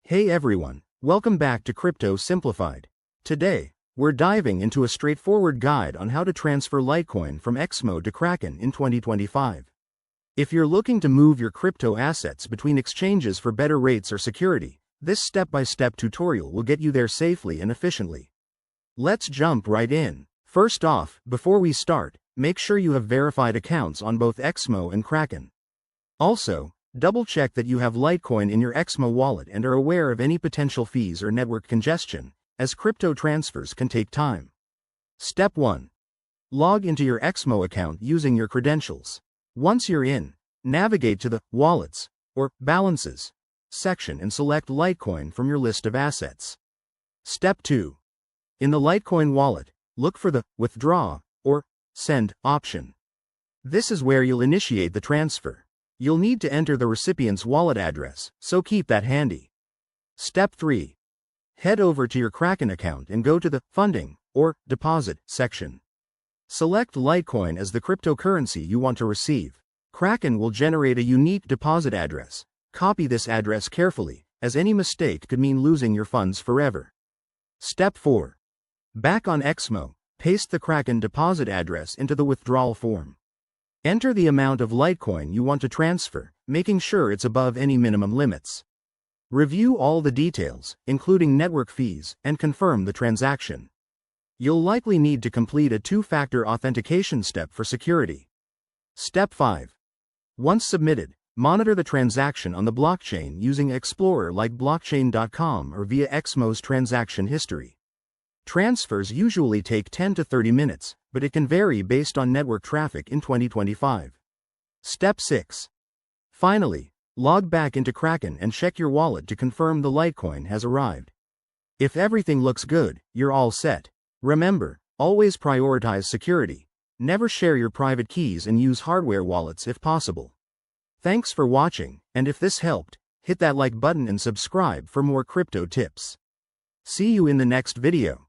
Hey everyone, welcome back to Crypto Simplified. Today, we're diving into a straightforward guide on how to transfer Litecoin from Exmo to Kraken in 2025. If you're looking to move your crypto assets between exchanges for better rates or security, this step-by-step tutorial will get you there safely and efficiently. Let's jump right in. First off, before we start, make sure you have verified accounts on both Exmo and Kraken. Also, double-check that you have Litecoin in your Exmo wallet and are aware of any potential fees or network congestion, as crypto transfers can take time. Step 1. Log into your Exmo account using your credentials. Once you're in, navigate to the Wallets, or Balances, section and select Litecoin from your list of assets. Step 2. In the Litecoin wallet, look for the Withdraw or Send option. This is where you'll initiate the transfer. You'll need to enter the recipient's wallet address, so keep that handy. Step 3. Head over to your Kraken account and go to the Funding or Deposit section. Select Litecoin as the cryptocurrency you want to receive. Kraken will generate a unique deposit address. Copy this address carefully, as any mistake could mean losing your funds forever. Step 4. Back on Exmo, paste the Kraken deposit address into the withdrawal form. Enter the amount of Litecoin you want to transfer, making sure it's above any minimum limits. Review all the details, including network fees, and confirm the transaction. You'll likely need to complete a two-factor authentication step for security. Step 5. Once submitted, monitor the transaction on the blockchain using Explorer like blockchain.com or via Exmo's transaction history. Transfers usually take 10 to 30 minutes, but it can vary based on network traffic in 2025. Step 6. Finally, log back into Kraken and check your wallet to confirm the Litecoin has arrived. If everything looks good, you're all set. Remember, always prioritize security. Never share your private keys and use hardware wallets if possible. Thanks for watching, and if this helped, hit that like button and subscribe for more crypto tips. See you in the next video.